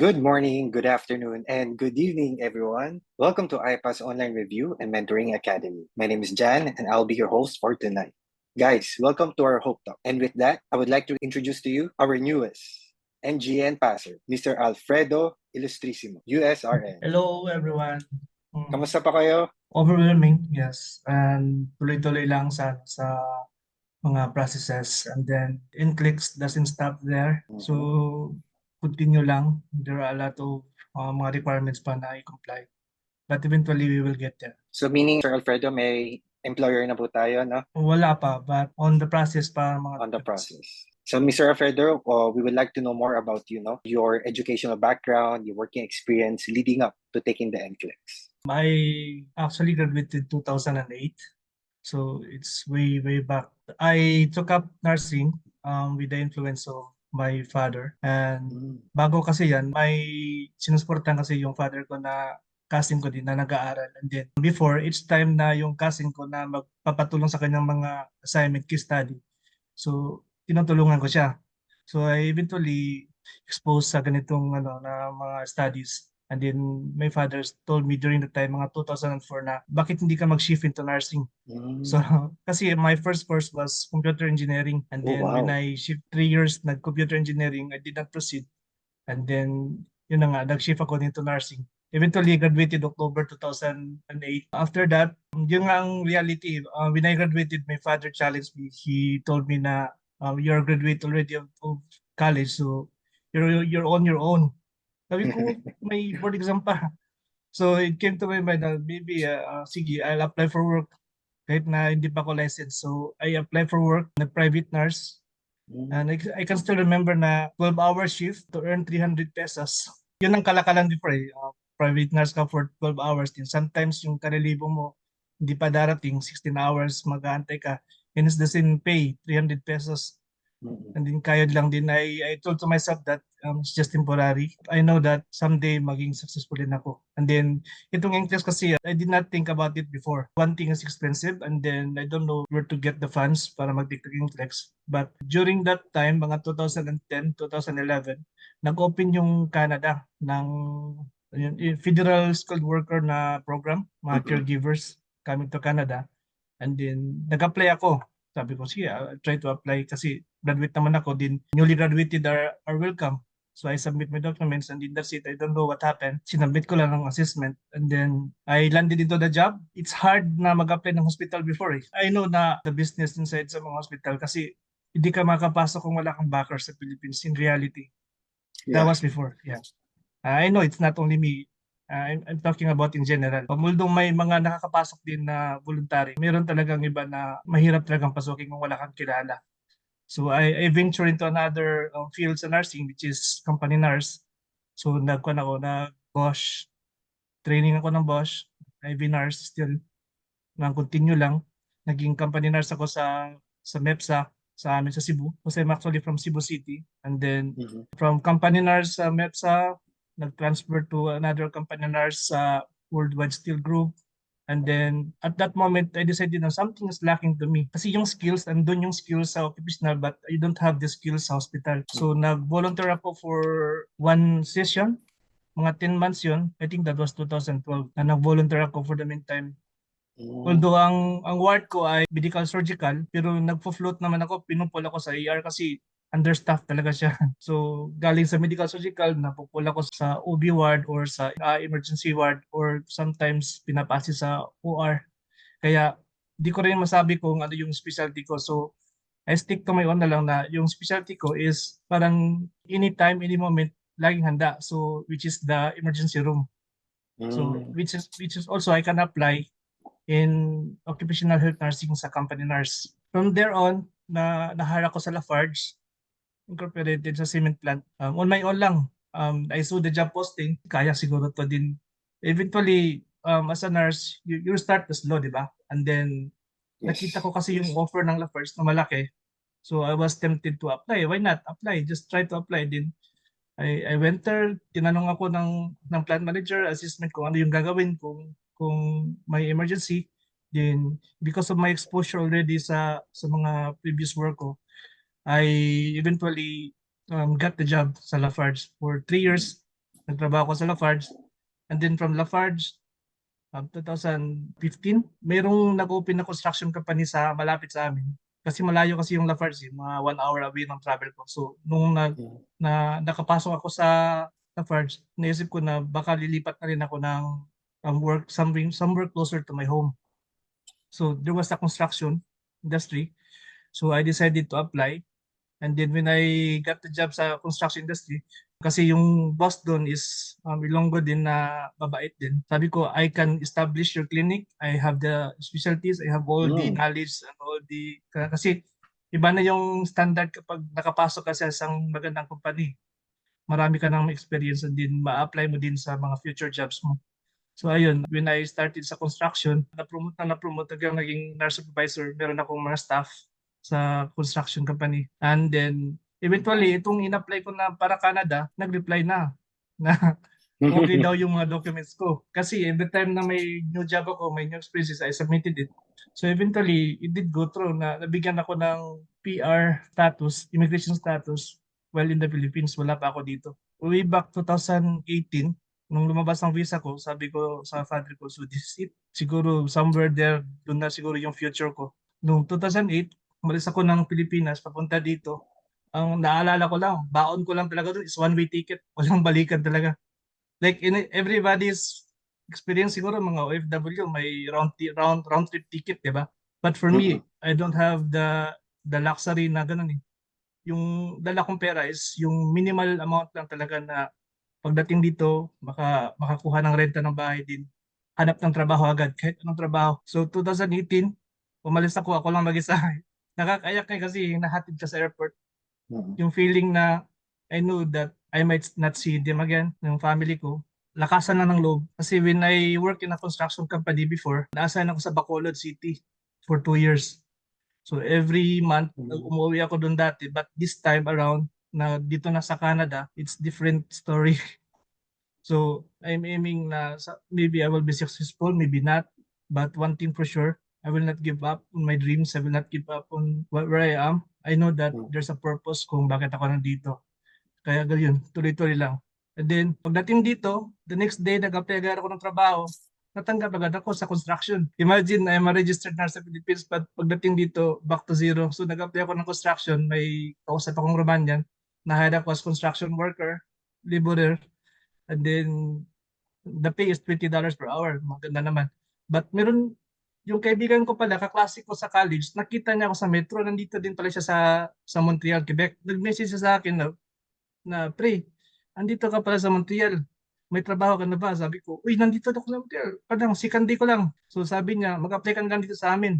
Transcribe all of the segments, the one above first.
Good morning, good afternoon, and good evening, everyone. Welcome to IPAS Online Review and Mentoring Academy. My name is Jan, and I'll be your host for tonight. Guys, welcome to our Hope Talk. And with that, I would like to introduce to you our newest NGN passer, Mr. Alfredo Illustrissimo, USRN. Hello everyone. Kamusta pa kayo? Overwhelming, yes. And tuloy-tuloy lang sa mga processes. And then NCLEX doesn't stop there. So continue lang. There are a lot of mga requirements pa na i-comply. But eventually we will get there. So meaning, Sir Alfredo, may employer na po tayo, no? Wala pa, but on the process pa mga On the process. So, Mr. Alfredo, we would like to know more about your educational background, your working experience leading up to taking the NCLEX. I actually graduated 2008. So it's way back. I took up nursing with the influence of my father. And bago kasi yan, may sinusuportahan kasi yung father ko na cousin ko din na nag-aaral. And then before, each time na yung cousin ko na magpapatulong sa kanyang mga assignment, case study. So tinutulungan ko siya. So I eventually exposed sa ganitong na mga studies. And then my father told me during the time, mga 2004 na, bakit hindi ka mag-shift into nursing? So, kasi my first course was computer engineering. And then when I shift 3 years nag-computer engineering, I did not proceed. And then, yun na nga, nag-shift ako into nursing. Eventually, graduated October 2008. After that, yun nga ang reality. When I graduated, my father challenged me. He told me na, you're a graduate already of college, so you're on your own. Sabi ko, may board exam pa. So it came to my mind na maybe, sige, I'll apply for work kahit na hindi pa ako licensed. So I applied for work na private nurse. And I can still remember na 12-hour shift to earn 300 pesos. Yun ang kalakalan before eh. Private nurse ka for 12 hours din. Sometimes yung kanilibo mo hindi pa darating, 16 hours mag-aantay ka. And it's the same pay, 300 pesos. And then kayod lang din. I told to myself that it's just temporary. I know that someday maging successful din ako. And then itong NCLEX kasi, I did not think about it before. One thing is expensive and then I don't know where to get the funds para mag-take ng NCLEX. But during that time, mga 2010, 2011, nag-open yung Canada ng Federal Skilled Worker na program, mga caregivers coming to Canada. And then nag-apply ako. Sabi ko, sige, I'll try to apply kasi graduate naman ako din. Newly graduated are welcome. So I submit my documents and then that's it. I don't know what happened. Sinabit ko lang ng assessment and then I landed into the job. It's hard na mag-apply ng hospital before eh. I know na the business inside sa mga hospital kasi hindi ka makapasok kung wala kang backer sa Philippines in reality. That was before, yeah. I know it's not only me. I'm talking about in general. Although may mga nakakapasok din na voluntary, meron talagang iba na mahirap talagang pasukin kung wala kang kilala. So I venture into another field sa nursing, which is company nurse. So nagkuhan ako na Bosch. Training ako ng Bosch. IV nurse still. Continue lang. Naging company nurse ako sa MEPSA sa amin sa Cebu. Kasi I'm actually from Cebu City. And then from company nurse sa MEPSA, nag-transfer to another company nurse sa Worldwide Steel Group. And then, at that moment, I decided na something is lacking to me. Kasi yung skills, andun yung skills sa occupational, but I don't have the skills sa hospital. So, nag-volunteer ako for one session. Mga 10 months yun. I think that was 2012. Na nag-volunteer ako for the meantime. Although ang ward ko ay medical surgical, pero nagfo-float naman ako, pinupul ako sa ER kasi understaffed talaga siya. So galing sa medical surgical, napupul ako sa OB ward or sa emergency ward or sometimes pinapasi sa OR. Kaya di ko rin masabi kung ano yung specialty ko. So I stick to my own na lang na yung specialty ko is parang anytime, any moment, laging handa. So which is the emergency room. So which is also I can apply in occupational health nursing sa company nurse. From there on, nahire ako sa Lafarge, incorporated sa cement plant. On my own lang, I saw the job posting, kaya siguro to din. Eventually, as a nurse, you start the slow, di ba? And then, nakita ko kasi yung offer ng Lafarge na malaki. So I was tempted to apply. Why not? Apply. Just try to apply din. I went there, tinanong ako ng plant manager, assessment kung ano yung gagawin kung may emergency. Then because of my exposure already sa mga previous work ko, I eventually got the job sa Lafarge for 3 years. Nagtrabaho ko sa Lafarge. And then from Lafarge, 2015, mayroong nag-open na construction company sa malapit sa amin. Kasi malayo kasi yung Lafarge, mga 1 hour away ng travel ko. So, nung nakapasok ako sa Lafarge, naisip ko na baka lilipat na rin ako ng work, somewhere closer to my home. So, there was a construction industry. So, I decided to apply. And then when I got the job sa construction industry, kasi yung boss doon is Ilonggo din na mabait din. Sabi ko, I can establish your clinic. I have the specialties. I have all the knowledge and all the... Kasi iba na yung standard kapag nakapasok ka sa isang magandang company. Marami ka nang experience and din ma-apply mo din sa mga future jobs mo. So ayun, when I started sa construction, na-promote hanggang naging nurse supervisor. Meron akong mga staff sa construction company. And then, eventually, itong in-apply ko na para Canada, nag-reply na na okay daw yung mga documents ko. Kasi every time na may new job ako, may new experiences, I submitted it. So eventually, it did go through na nabigyan ako ng PR status, immigration status, while in the Philippines. Wala pa ako dito. Way back 2018, nung lumabas ang visa ko, sabi ko sa father ko, so this is it. Siguro somewhere there, doon na siguro yung future ko. Noong 2008, umalis ako ng Pilipinas, papunta dito. Ang naalala ko lang, baon ko lang talaga doon is one-way ticket. Walang balikan talaga. Like everybody's experience siguro mga OFW, may round trip ticket, di ba? But for me, I don't have the luxury na ganun eh. Yung dala kong pera is yung minimal amount lang talaga na pagdating dito, makakuha ng renta ng bahay din. Hanap ng trabaho agad, kahit anong trabaho. So 2018, umalis ako lang mag-isa. Nakakayak kasi nahatid ka sa airport. Yung feeling na I know that I might not see them again, yung family ko. Lakasan na ng loob. Kasi when I work in a construction company before, na-assign ako sa Bacolod City for 2 years. So every month, umuwi ako doon dati. But this time around, na dito na sa Canada, it's different story. So I'm aiming na maybe I will be successful, maybe not. But one thing for sure, I will not give up on my dreams. I will not give up on where I am. I know that there's a purpose kung bakit ako nandito. Kaya ganyan, tuloy-tuloy lang. And then, pagdating dito, the next day, nag-apply agad ako ng trabaho. Natanggap agad ako sa construction. Imagine, I'm a registered nurse sa Philippines, but pagdating dito, back to zero. So, nag-apply ako ng construction. May kausap akong Romanian. Na-hire ako as construction worker, laborer. And then, the pay is $20 per hour. Maganda naman. But meron, yung kaibigan ko pala, kaklase ko sa college, nakita niya ako sa metro, nandito din pala siya sa Montreal, Quebec. Nag-message siya sa akin na pre, andito ka pala sa Montreal. May trabaho ka na ba? Sabi ko, uy, nandito ako sa Montreal. Parang sikandi ko lang. So sabi niya, mag-apply ka na lang dito sa amin.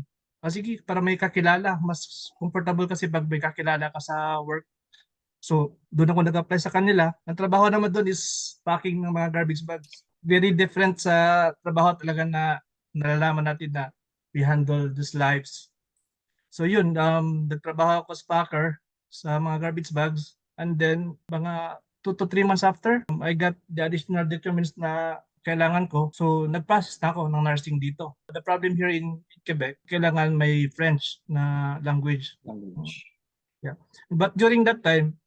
Sige, para may kakilala. Mas comfortable kasi pag may kakilala ka sa work. So, doon ako nag-apply sa kanila. Ang trabaho naman doon is packing ng mga garbage bags. Very different sa trabaho talaga na nalalaman natin na we handle these lives. So yun, nagtrabaho ako sa packer sa mga garbage bags. And then, mga 2 to 3 months after, I got the additional documents na kailangan ko. So, nag-process na ako ng nursing dito. The problem here in Quebec, kailangan may French na language. Yeah. But during that time,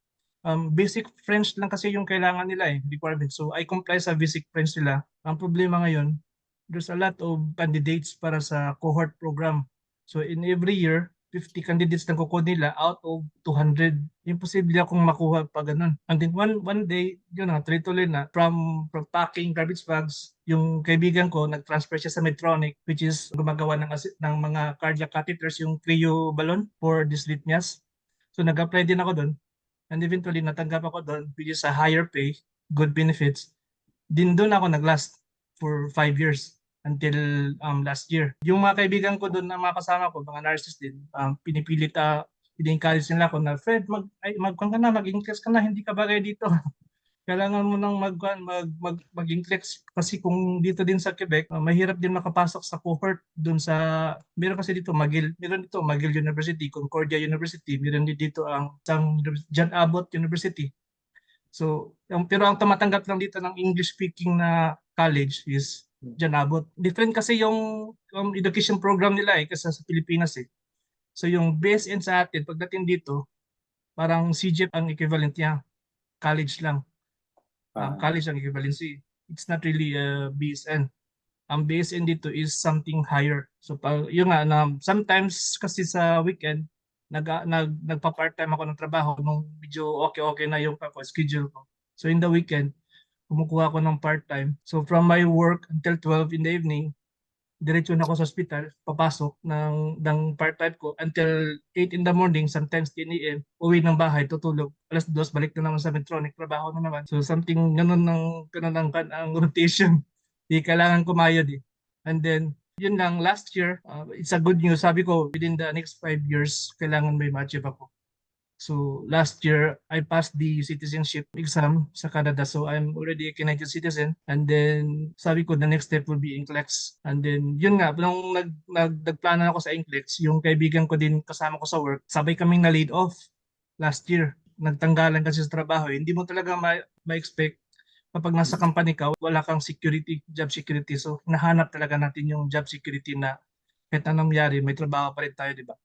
basic French lang kasi yung kailangan nila requirement. So, I comply sa basic French nila. Ang problema ngayon, there's a lot of candidates para sa cohort program. So, in every year, 50 candidates na kukuha nila out of 200. Imposible akong makuha pa ganun. And then one day, yun na, tuloy-tuloy na, from packing garbage bags, yung kaibigan ko, nag-transfer siya sa Medtronic, which is gumagawa ng mga cardiac catheters, yung cryo balloon for dyslipnias. So, nag-apply din ako doon. And eventually, natanggap ako doon, which is a higher pay, good benefits. Din doon ako nag-last for 5 years until last year. Yung mga kaibigan ko doon na mga kasama ko, mga nurses din, pinipilit, ini-encourage nila ako na, Fred, mag-English ka na, hindi ka bagay dito. Kailangan mo nang mag-English kasi kung dito din sa Quebec, mahirap din makapasok sa cohort doon sa, meron kasi dito McGill University, Concordia University, meron din dito ang John Abbott University. So, pero ang tumatanggap lang dito ng English-speaking na college is John Abbott. Different kasi yung education program nila kasi sa Pilipinas eh. So, yung BSN sa atin, pagdating dito, parang CGP ang equivalent niya. College lang. college ang equivalency. It's not really a BSN. Ang BSN dito is something higher. So yun nga, sometimes kasi sa weekend, nagpa-part-time ako ng trabaho nung medyo okay na yung schedule ko. So in the weekend, kumukuha ako ng part-time. So from my work until 12 in the evening, diretso na ako sa hospital, papasok ng part-time ko until 8 in the morning, sometimes 10 a.m. Uwi ng bahay, tutulog. Alas 2, balik na naman sa Medtronic, trabaho na naman. So something ganun ang rotation. Di kailangan kumayod eh. And then, yun lang, last year, it's a good news. Sabi ko, within the next 5 years, kailangan may ma-achieve ako. So last year, I passed the citizenship exam sa Canada. So I'm already a Canadian citizen. And then sabi ko, the next step will be NCLEX. And then yun nga, nung nagplano ako sa NCLEX, yung kaibigan ko din kasama ko sa work, sabay kaming na laid off last year. Nagtanggalan kasi sa trabaho. Hindi mo talaga ma-expect kapag nasa company ka, wala kang security, job security. So nahanap talaga natin yung job security na kahit anong nangyari, may trabaho pa rin tayo, di ba?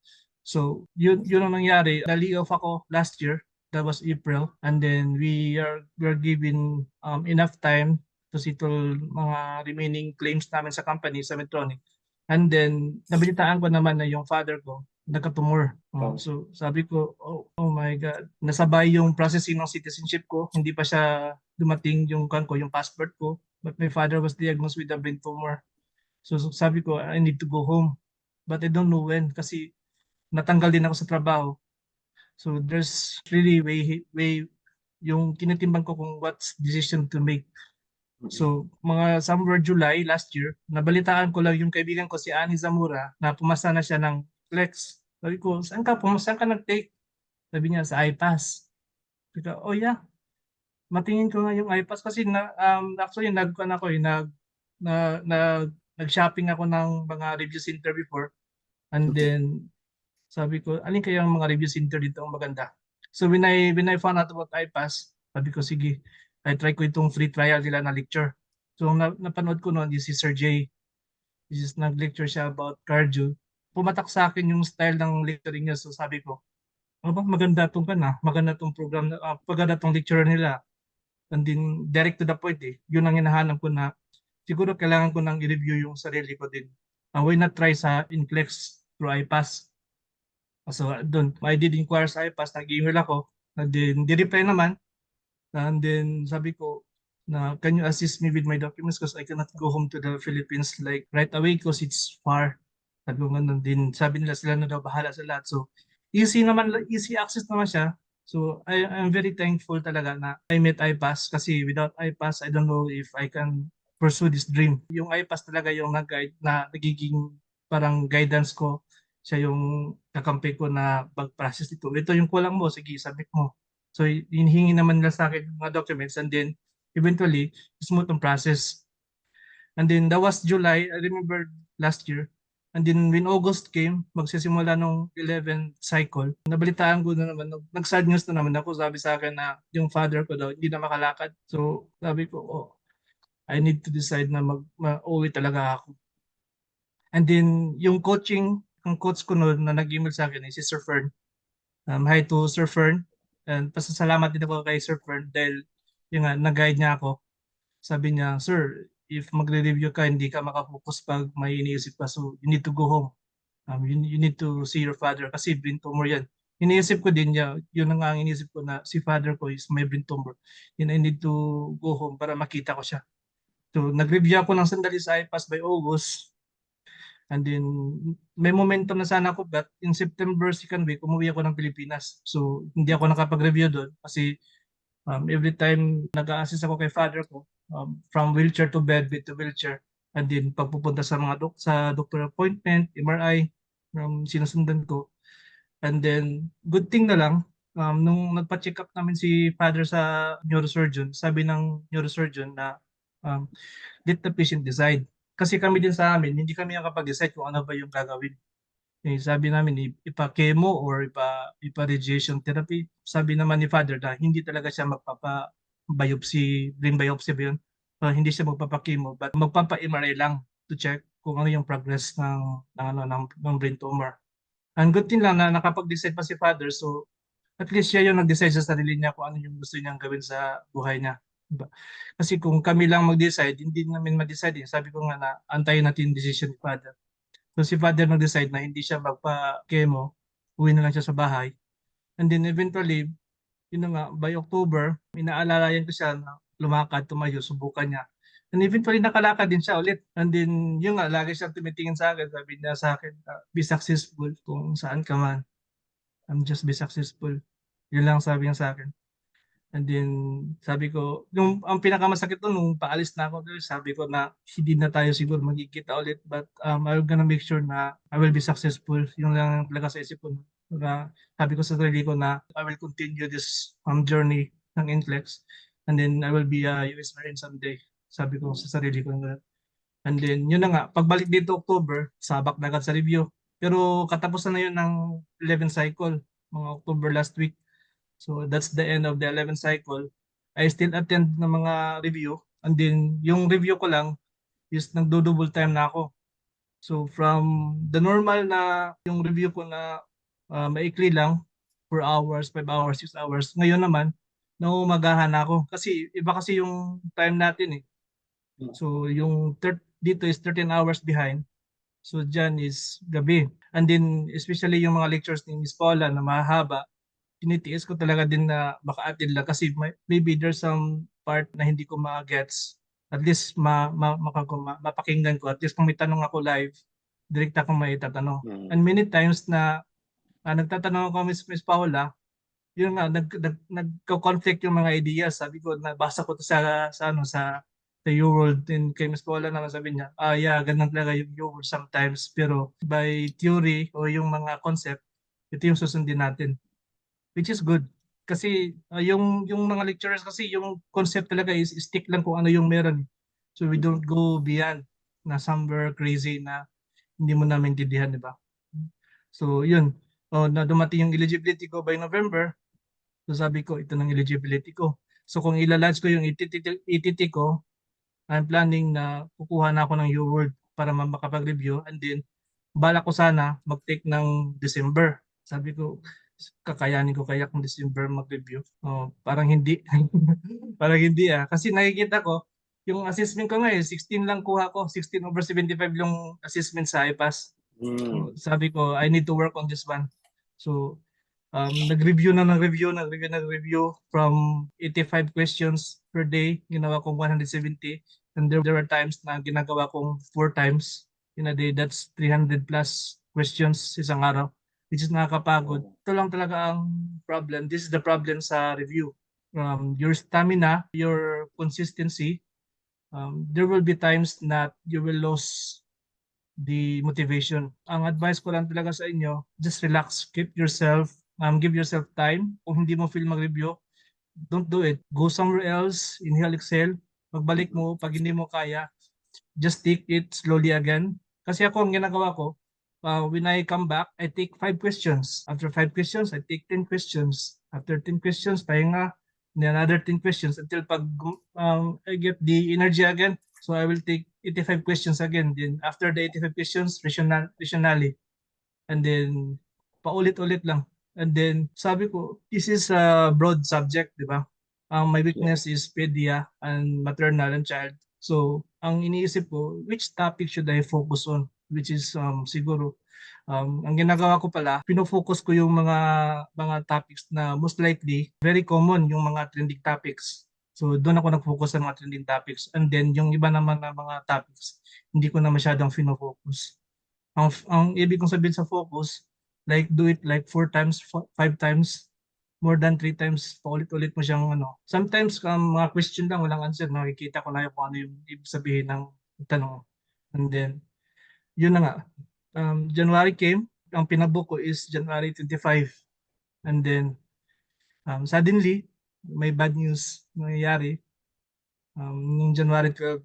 So, yun ang nangyari. Na-lay off ako last year. That was April. And then we're given enough time to settle mga remaining claims namin sa company, sa Medtronic. And then, nabalitaan ko naman na yung father ko, nagka-tumor. So, sabi ko, oh my God. Nasabay yung processing ng citizenship ko. Hindi pa siya dumating yung yung passport ko. But my father was diagnosed with a brain tumor. So, sabi ko, I need to go home. But I don't know when kasi natanggal din ako sa trabaho. So there's really way yung tinitimbang ko kung what's decision to make. So mga somewhere July last year, nabalitaan ko lang yung kaibigan ko si Ani Zamora na pumasa na siya ng Flex. Sabi ko, saan ka nag-take? Sabi niya, sa iPass. Sabi ko, oh yeah. Matingin ko nga yung iPass kasi actually nag-shopping ako ng mga review center before. And then sabi ko, alin kaya ang mga review center dito ang maganda? So when I found out about iPass, sabi ko, sige, I try ko itong free trial nila na lecture. So napanood ko noon, si Sir Jay. This is nag-lecture siya about cardio. Pumatak sa akin yung style ng lecturing niya. So sabi ko, maganda itong maganda itong program, maganda itong lecture nila. And then direct to the point eh. Yun ang hinahanap ko na siguro kailangan ko nang i-review yung sarili ko din. Why not try sa Inflex through iPass? So doon, I did inquire sa iPass, nag-email ako, and then di-reply naman. And then sabi ko na, can you assist me with my documents because I cannot go home to the Philippines like right away because it's far. Sabi ko ganun din, sabi nila sila na daw bahala sa lahat. So easy access naman siya. So I'm very thankful talaga na I met iPass kasi without iPass, I don't know if I can pursue this dream. Yung iPass talaga yung nag-guide na nagiging parang guidance ko, siya yung kakampi ko na mag-process ito. Ito yung kulang mo, sige, submit mo. So, hinihingi naman nila sa akin mga documents and then eventually, smooth ang process. And then that was July, I remember last year. And then when August came, magsisimula nung 11th cycle, nabalitaan ko na naman, nag-sad news na naman ako, sabi sa akin na yung father ko daw hindi na makalakad. So sabi ko, oh, I need to decide na mag-uwi talaga ako. And then yung coaching, ang coach ko noon na nag-email sa akin ay si Sir Fern. Hi to Sir Fern. And pasasalamat din ako kay Sir Fern dahil yung nga, nag-guide niya ako. Sabi niya, Sir, if magre-review ka, hindi ka makapokus pag may iniisip ka. So you need to go home. You need to see your father kasi brain tumor yan. Iniisip ko din niya, yun ang iniisip ko na si father ko is may brain tumor. Yun, I need to go home para makita ko siya. So nag-review ako ng sandali sa iPass by August. And then, may momentum na sana ako, but in September 2nd week, umuwi ako ng Pilipinas. So, hindi ako nakapag-review doon kasi every time nag-a-assist ako kay father ko, from wheelchair to bed to wheelchair, and then pagpupunta sa mga sa doctor appointment, MRI, sinusundan ko. And then, good thing na lang, nung nagpa-check up namin si father sa neurosurgeon, sabi ng neurosurgeon na let the patient decide. Kasi kami din sa amin, hindi kami nakapag-decide kung ano ba yung gagawin. Sabi namin, ipa-chemo or ipa-radiation therapy. Sabi naman ni father na hindi talaga siya magpapa-biopsy, brain biopsy ba yun? Hindi siya magpapa-chemo, but magpapa-MRI lang to check kung ano yung progress ng brain tumor. Ang good thing lang na nakapag-decide pa si father, so at least siya yung nag-decide sa sarili niya kung ano yung gusto niyang gawin sa buhay niya. Diba? Kasi kung kami lang mag-decide, hindi namin ma-decide. Sabi ko nga na antayin natin yung decision ni Father. So si Father nag-decide na hindi siya magpa-chemo, uwi na lang siya sa bahay. And then eventually, yun na nga, by October, inaalalayan ko siya na lumakad, tumayo, subukan niya. And eventually, nakalakad din siya ulit. And then, yun nga, lagi siyang tumitingin sa akin. Sabi niya sa akin, be successful kung saan ka man. I'm just be successful. Yun lang sabi niya sa akin. And then, sabi ko, ang pinakamasakit doon, nung paalis na ako, sabi ko na hindi na tayo siguro magkikita ulit. But I'm gonna make sure na I will be successful. Yung lang talaga sa isip ko. Na, sabi ko sa sarili ko na I will continue this journey ng Inflex. And then, I will be a US Marine someday. Sabi ko sa sarili ko. And then, yun na nga, pagbalik dito October, sabak na agad sa review. Pero katapusan na yun ng 11th cycle, mga October last week. So that's the end of the 11th cycle. I still attend ng mga review. And then yung review ko lang is nagdo-double time na ako. So from the normal na yung review ko na maikli lang, 4 hours, 5 hours, 6 hours. Ngayon naman, naumagahan na ako. Kasi iba kasi yung time natin eh. So yung dito is 13 hours behind. So dyan is gabi. And then especially yung mga lectures ni Miss Paula na mahaba, tinitiis ko talaga din na maka-attend lang kasi maybe there's some part na hindi ko ma-gets. At least mapakinggan ko. At least kung may tanong ako live, direct ako may tatanong. And many times na nagtatanong ako Miss Paula, yun nga, nagko-conflict yung mga ideas. Sabi ko, nabasa ko to sa UWorld, din kay Miss Paula naman sabi niya, yeah, ganun talaga yung UWorld sometimes, pero by theory o yung mga concept, ito yung susundin natin, which is good. Kasi yung mga lecturers kasi yung concept talaga is stick lang kung ano yung meron. So we don't go beyond na somewhere crazy na hindi mo na maintindihan, di ba? So yun, na dumating yung eligibility ko by November, so sabi ko, ito ng eligibility ko. So kung ilalunch ko yung ETT ko, I'm planning na kukuha na ako ng UWorld para makapag-review, and then bala ko sana mag-take ng December. Sabi ko, kakayanin ko kaya kung December mag-review? Parang hindi. Parang hindi ah. Kasi nakikita ko, yung assessment ko nga 16 lang kuha ko. 16/75 yung assessment sa IPAS. So, sabi ko, I need to work on this one. So, nag-review na ng review from 85 questions per day. Ginawa kong 170. And there were times na ginagawa kong 4 times in a day. That's 300 plus questions isang araw, which is nakakapagod. Ito lang talaga ang problem. This is the problem sa review. Your stamina, your consistency, there will be times that you will lose the motivation. Ang advice ko lang talaga sa inyo, just relax, keep yourself, give yourself time. Kung hindi mo feel mag-review, don't do it. Go somewhere else, inhale, exhale, pagbalik mo, pag hindi mo kaya, just take it slowly again. Kasi ako, ang ginagawa ko, when I come back, I take 5 questions. After 5 questions, I take 10 questions. After 10 questions, pahinga, then another 10 questions until pag I get the energy again. So I will take 85 questions again. Then after the 85 questions, rationally. And then paulit-ulit lang. And then sabi ko, this is a broad subject, di ba? My weakness is pedia and maternal and child. So ang iniisip ko, which topic should I focus on? Which is siguro, ang ginagawa ko pala, pinofocus ko yung mga topics na most likely, very common yung mga trending topics. So doon ako nag-focus sa mga trending topics. And then yung iba naman na mga topics, hindi ko na masyadong pinofocus. Ang ibig kong sabihin sa focus, like do it like 4 times, 5 times, more than 3 times, paulit-ulit mo siyang ano. Sometimes mga question lang, walang answer, nakikita ko na kung ano yung ibig sabihin ng tanong. And then, yun na nga. January came, ang pinabook ko is January 25. And then, suddenly, may bad news nangyayari. Noong January 12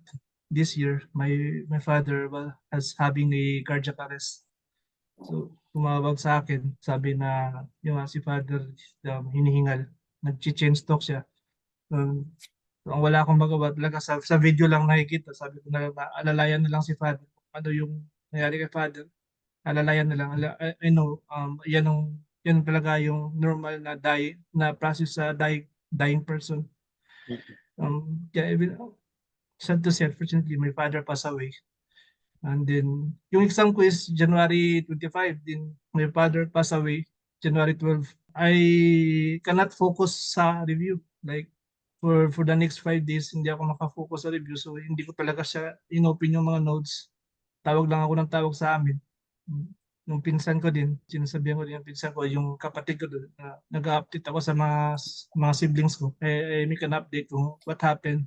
this year, my father has having a cardiac arrest. So, tumawag sa akin, sabi na yung si father hinihingal, nag-change talk siya. So, ang wala akong magawa talaga sa video lang nakikita, sabi ko na alalayan na lang si father. Ano yung nangyari kay father? Alalayan na lang. I know, yan talaga yung normal na process sa dying person. Yeah, even sad to say, unfortunately, my father passed away. And then, yung exam ko is January 25, then my father passed away January 12. I cannot focus sa review. Like, for the next 5 days, hindi ako makafocus sa review. So, hindi ko talaga siya inopen yung mga notes. Tawag lang ako ng tawag sa amin. Yung pinsan ko din, sinasabihan ko din yung pinsan ko, yung kapatid ko doon, na nag-update ako sa mga siblings ko. Make an update kung what happened,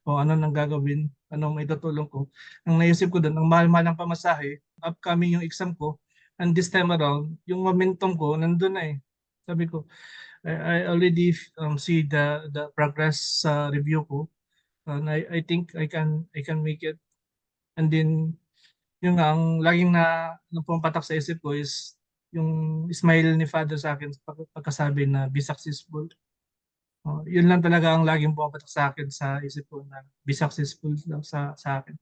o ano nang gagawin, anong may tutulong ko. Ang naisip ko doon, ang mahal-mahal ng pamasahe, upcoming yung exam ko, and this time around, yung momentum ko, nandun na eh. Sabi ko, I already see the progress sa review ko, and I think I can make it. And then, yun nga, ang laging na pumapatak sa isip ko is yung smile ni Father sa akin pagkasabi na be successful. Yun lang talaga ang laging pumapatak sa akin sa isip ko, na be successful lang sa akin.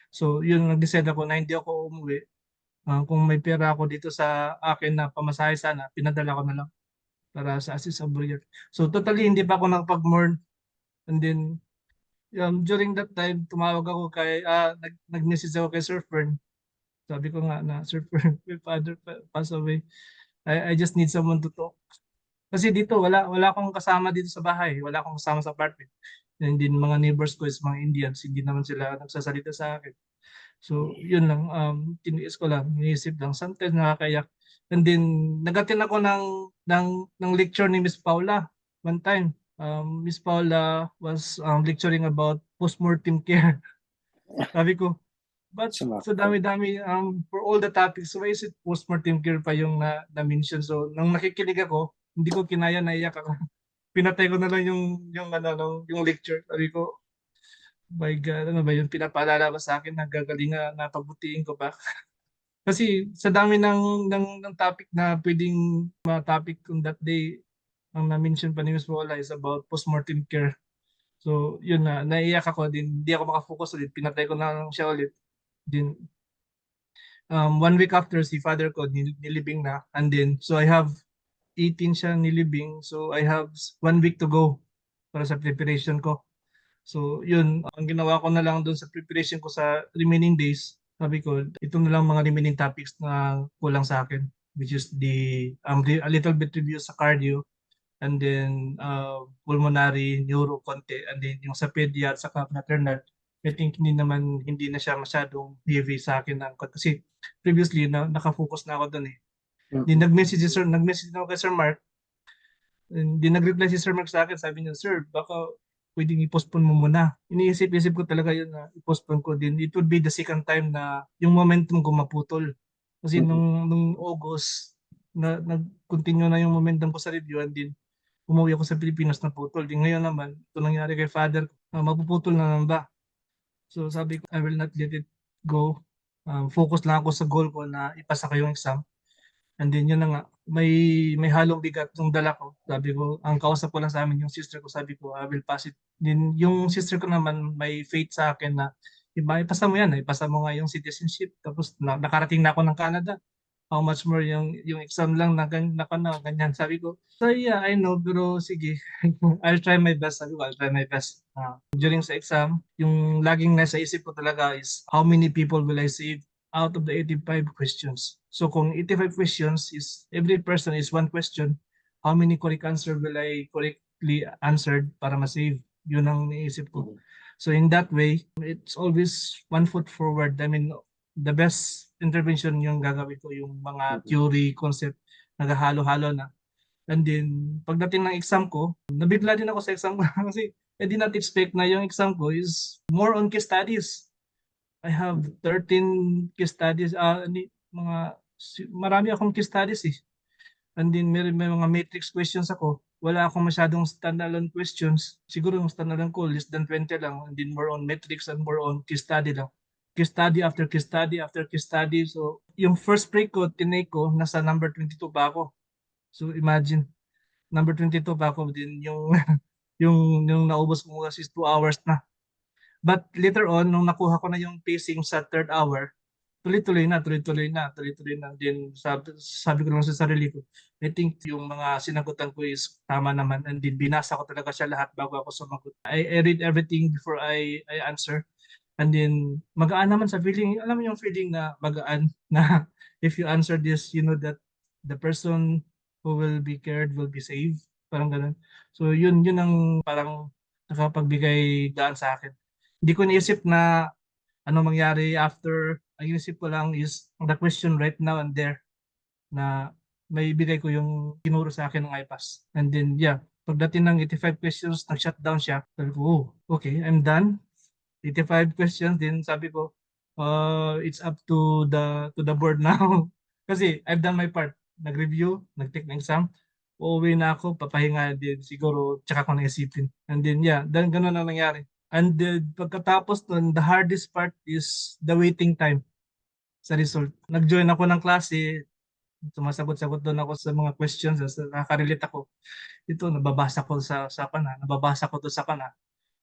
So yun, nag-decide ako na hindi ako umuwi. Kung may pera ako dito sa akin na pamasahe, sana pinadala ko na lang para sa assist sa Burial. So totally hindi pa ako nakapag-mourn. And then during that time, tumawag ako nag-message ako kay Sir Fern. Sabi ko nga na, Sir Fern, my father passed away. I just need someone to talk. Kasi dito, wala akong kasama dito sa bahay. Wala akong kasama sa apartment. And then mga neighbors ko is mga Indians. Hindi naman sila nagsasalita sa akin. So, yun lang. Tiniis ko lang. Iniisip lang. Sometimes nakakayak. And then, nag-attend ako ng lecture ni Miss Paula one time. Miss Paula was lecturing about postmortem care. Sabi ko, but sa Sumakto. dami-dami, for all the topics, why is it postmortem care pa yung na-mention? So, nang nakikinig ako, hindi ko kinaya, naiyak ako. Pinatay ko na lang yung lecture. Sabi ko, my God, ano ba yun? Pinapaalala ba sa akin na gagaling na pagbutihin ko pa? Kasi sa dami ng topic na pwedeng topic on that day, ang na-mention pa ni Ms. Paula is about postmortem care. So, yun na, naiyak ako din. Hindi ako makafocus ulit. Pinatay ko na lang siya ulit. Din, 1 week after, si father ko nilibing na. And then, so I have 18 siya nilibing. So I have 1 week to go para sa preparation ko. So yun, ang ginawa ko na lang doon sa preparation ko sa remaining days, sabi ko, ito na lang mga remaining topics na kulang sa akin, which is a little bit review sa cardio, and then pulmonary, neuro konti, and then yung sa pedia at saka maternal. I think hindi na siya masyadong heavy sa akin kasi previously nakafocus na ako doon eh. Di nag-message na ako kay Sir Mark. Di nag-reply si Sir Mark sa akin. Sabi niya, Sir, baka pwedeng i-postpone mo muna. Iniisip-isip ko talaga yun na i-postpone ko din. It would be the second time na yung momentum ko maputol. Kasi nung August, nag-continue na yung momentum ko sa review, and din umuwi ako sa Pilipinas na putol. Di ngayon naman, ito nangyari kay father ko, mapuputol na naman ba? So sabi ko, I will not let it go. Focus lang ako sa goal ko na ipasa ko yung exam. And then yun na nga, may halong bigat yung dala ko. Sabi ko, ang kausap ko lang sa amin yung sister ko, sabi ko, I will pass it. Then yung sister ko naman may faith sa akin na, iba, ipasa mo yan, ipasa mo nga yung citizenship. Tapos nakarating na ako ng Canada. How much more yung exam lang na ganyan. Sabi ko, so yeah, I know, pero sige, I'll try my best. Sabi ko, I'll try my best. During sa exam, yung laging nasa isip ko talaga is, how many people will I save out of the 85 questions? So kung 85 questions is, every person is one question, how many correct answer will I correctly answered para ma-save? Yun ang naisip ko. So in that way, it's always one foot forward. I mean, the best intervention yung gagawin ko, yung mga theory, concept, naghahalo-halo na. And then, pagdating ng exam ko, nabigla din ako sa exam ko kasi I did not expect na yung exam ko is more on case studies. I have 13 case studies, marami akong case studies eh. And then may mga matrix questions ako. Wala akong masyadong standalone questions. Siguro yung standalone ko, less than 20 lang. And then more on matrix and more on case study lang. Case study after case study after case study. So, yung first break ko, tinake ko, nasa number 22 pa ako. So, imagine, number 22 pa ako din yung yung naubos ko kasi 2 hours na. But later on, nung nakuha ko na yung pacing sa third hour, tuloy-tuloy na. Then sabi ko lang sa sarili ko, I think yung mga sinagutan ko is tama naman. And then binasa ko talaga siya lahat bago ako sumagot. I read everything before I answer. And then magaan naman sa feeling, alam mo yung feeling na magaan na if you answer this, you know that the person who will be cared will be saved. Parang ganun. So yun ang parang nakapagbigay gaan sa akin. Hindi ko naisip na ano mangyari after. Ang inisip ko lang is the question right now and there na may ibigay ko yung tinuro sa akin ng iPass. And then, yeah, pagdating ng 85 questions, nag-shutdown siya. Sabi ko, oh, okay, I'm done. 85 questions, din sabi ko, it's up to the board now. Kasi I've done my part. Nag-review, nag-take ng exam. Uuwi na ako, papahinga din siguro, tsaka ko naisipin. And then, yeah, then ganun ang nangyari. And then, pagkatapos nun, the hardest part is the waiting time sa result. Nag-join ako ng klase, sumasagot-sagot doon ako sa mga questions, nakaka-relate ako. Ito, nababasa ko sa pana, nababasa ko to sa pana.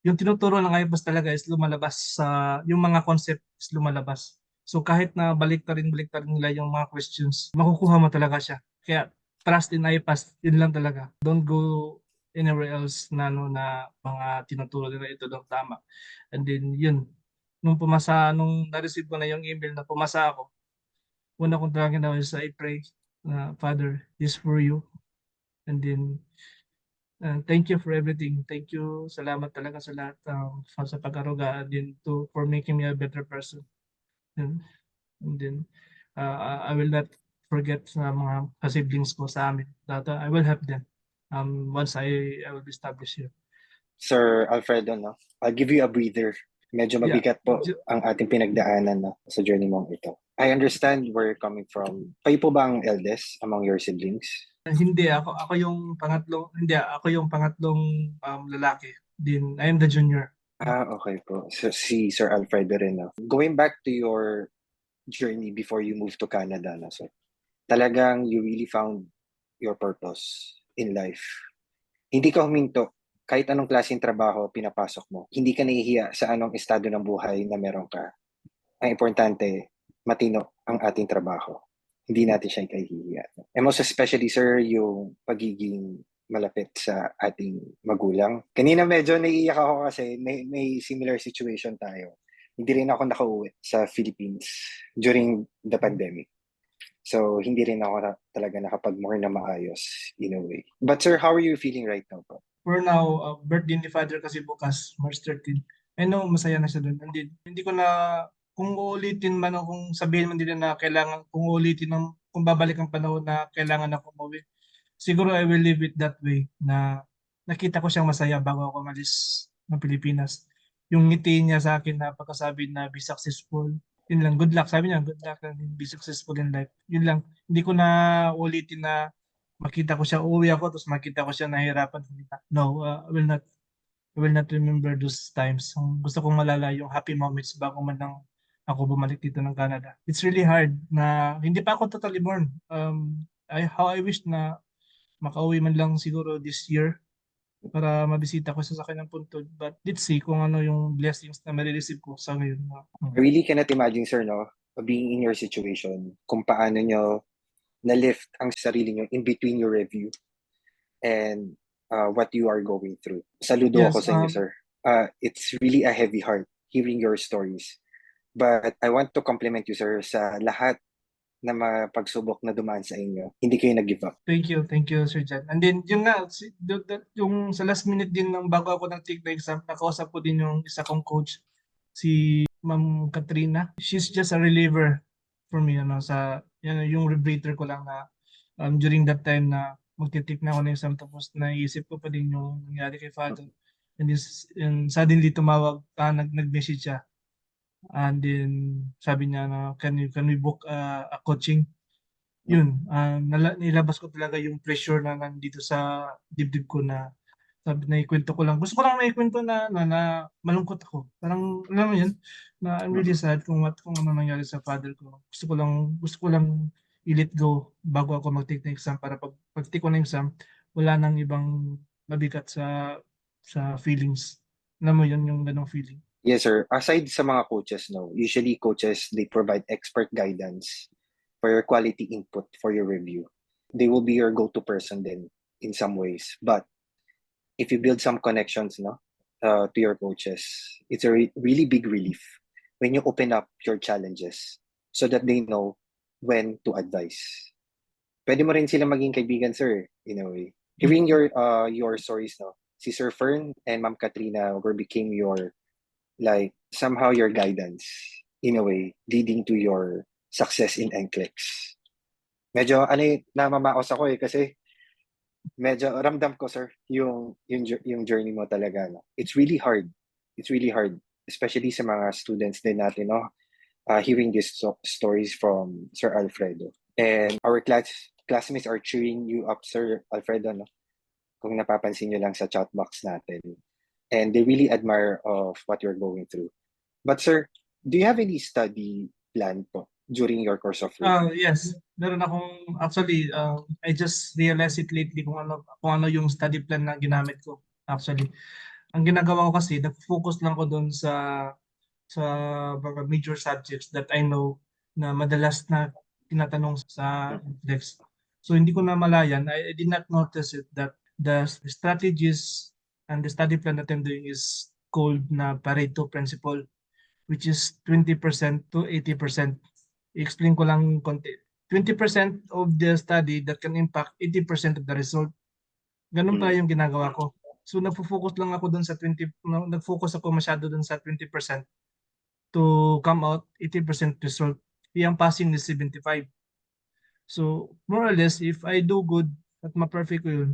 Yung tinuturo ng IPAS talaga is lumalabas sa, yung mga concept is lumalabas. So kahit na balik ta rin nila yung mga questions, makukuha mo talaga siya. Kaya trust in IPAS, yun lang talaga. Don't go anywhere else na ano na mga tinuturo nila ito lang tama. And then yun, nung na-receive ko na yung email na pumasa ako, una kong talaga ginawa is I pray na Father, this for you. And then thank you for everything. Thank you. Salamat talaga sa lahat sa pag-aruga din for making me a better person. And then I will not forget sa mga siblings ko sa amin. That I will help them once I will be established here. Sir Alfredo, no? I'll give you a breather. Medyo Yeah. mabigat po ang ating pinagdaanan, no, sa journey mong ito. I understand where you're coming from. Kayo po ba ang eldest among your siblings? Hindi ako yung pangatlong lalaki. Din I am the junior. Okay po. So, si Sir Alfredo rin, no? Going back to your journey before you moved to Canada, no, sir? Talagang you really found your purpose in life. Hindi ka huminto. Kahit anong klaseng trabaho pinapasok mo, hindi ka nahihiya sa anong estado ng buhay na meron ka. Ang importante, matino ang ating trabaho. Hindi natin siya ikahihiya. And most especially, sir, yung pagiging malapit sa ating magulang. Kanina medyo naiiyak ako kasi may similar situation tayo. Hindi rin ako nakauwi sa Philippines during the pandemic. So, hindi rin ako talaga nakapag-more na maayos in a way. But sir, how are you feeling right now po? For now, birthday ni Father kasi bukas, March 13. I know, masaya na siya doon. Hindi ko na, kung uulitin man o kung sabihin man nila na kailangan, kung uulitin kung babalik ang panahon na kailangan ako umuwi, siguro I will live it that way na nakita ko siyang masaya bago ako umalis ng Pilipinas. Yung ngiti niya sa akin na pagkasabi na be successful, yun lang, good luck. Sabi niya, good luck and be successful in life. Yun lang. Hindi ko na ulitin na makita ko siya, uuwi ako, tapos makita ko siya nahihirapan. No, I will not remember those times. Ang gusto kong malala yung happy moments bago man lang ako bumalik dito ng Canada. It's really hard na hindi pa ako totally born. How I wish na makauwi man lang siguro this year para mabisita ko sa kanyang puntod. But let's see kung ano yung blessings na marireceive ko sa ngayon. I really cannot imagine, sir, no, being in your situation, kung paano nyo na-lift ang sarili nyo in between your review and what you are going through. Saludo ako Yes, sa inyo, sir. It's really a heavy heart hearing your stories. But I want to compliment you, sir, sa lahat na mapagsubok na dumaan sa inyo. Hindi kayo nag-give up. thank you, Sir John. And then, yun nga, yung sa last minute din ng bago ako nag-take na exam, nakausap ko din yung isa kong coach, si Ma'am Katrina. She's just a reliever for me, yung rebreather ko lang na during that time na magtitik na ako ng exam, tapos naisip ko pa din yung nangyari kay Father. And suddenly tumawag, nag-message siya. And then sabi niya na can we book a coaching? Yun, nilabas ko talaga yung pressure na nandito sa dibdib ko na sabi na ikwento ko lang. Gusto ko lang na ikwento na malungkot ako. Parang alam mo yun, na I'm really sad kung ano nangyari sa father ko. Gusto ko lang i-let go bago ako mag-take ng exam para pag-take ko ng exam, wala nang ibang mabigat sa feelings. Alam mo yun, yung ganong feeling. Yes, sir. Aside sa mga coaches, no, usually coaches, they provide expert guidance for your quality input for your review. They will be your go-to person then in some ways. But if you build some connections, no, to your coaches, it's a really big relief when you open up your challenges so that they know when to advise. Pwede mo rin sila maging kaibigan, sir, in a way. Hearing your stories, no, si Sir Fern and Ma'am Katrina were became your, like, somehow your guidance in a way, leading to your success in NCLEX. Medyo, ano namamaos ako kasi medyo ramdam ko, sir, yung journey mo talaga, no? It's really hard. It's really hard, especially sa mga students din natin, no? Hearing these stories from Sir Alfredo. And our classmates are cheering you up, Sir Alfredo, no? Kung napapansin nyo lang sa chat box natin. And they really admire of what you're going through. But sir, do you have any study plan po during your course of review? Yes, meron akong actually I just realized it lately kung ano yung study plan na ginamit ko. Actually, ang ginagawa ko kasi nag-focus lang ko doon sa mga major subjects that I know na madalas na tinatanong sa index. So hindi ko na malayan, I did not notice it that the strategies and the study plan that I'm doing is called na Pareto principle, which is 20% to 80%. I-explain ko lang konti. 20% of the study that can impact 80% of the result. Ganun pa yung ginagawa ko. So nagfo-focus lang ako dun sa 20, no, nag-focus ako masyado dun sa 20% to come out 80% result. Yung passing is 75. So more or less, if I do good at ma-perfect ko yun,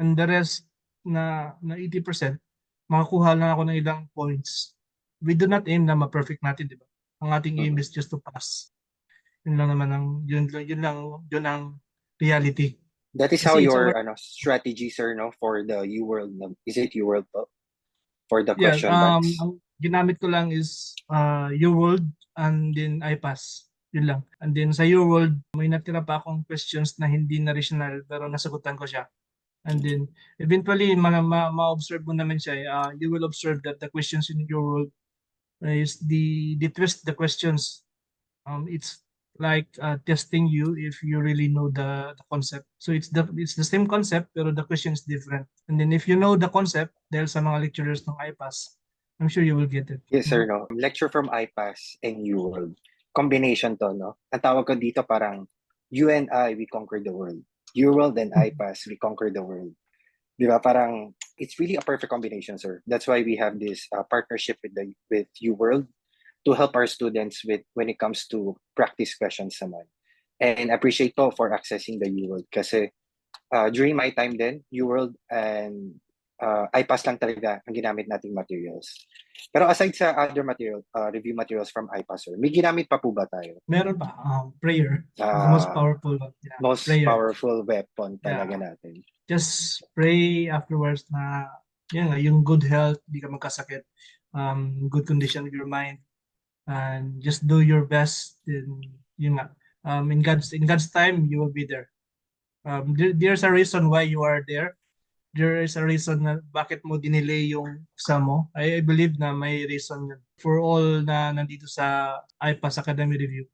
and the rest na 80%, makakuha lang ako ng ilang points. We do not aim na ma-perfect natin, di ba? Ang ating aim is just to pass. Yun lang naman yun ang reality. That is how Kasi it's your our, strategy, sir, no, for the UWorld. Is it UWorld po? For the yeah, question banks? ang ginamit ko lang is UWorld and then iPass. Yun lang. And then sa UWorld, may natira pa akong questions na hindi na regional pero nasagutan ko siya. And then eventually ma-observe mo naman siya. You will observe that the questions in UWorld is the twist the questions. It's like testing you if you really know the concept. So it's the same concept pero the question is different. And then if you know the concept dahil sa mga lecturers ng iPass, I'm sure you will get it. Yes, sir, no. Lecture from iPass and UWorld. Combination to, no? Ang tawag ko dito parang you and I, we conquer the world. UWorld and iPass, we conquer the world. Di ba? Parang it's really a perfect combination, sir. That's why we have this partnership with UWorld to help our students with when it comes to practice questions naman. And appreciate po for accessing the UWorld kasi during my time din, UWorld and iPass lang talaga ang ginamit nating materials. Pero aside sa other review materials from iPass, sir, may ginamit pa po ba tayo? Meron pa, prayer. The most Uh, powerful, yeah, Most prayer. powerful weapon talaga Yeah, natin. just pray afterwards na yun nga, yung good health, di ka magkasakit, good condition of your mind, and just do your best. Then yun nga, in God's time, you will be there. There's a reason why you are there. There is a reason na bakit mo dinelay yung exam mo. I believe na may reason yun. For all na nandito sa iPass Academy Review,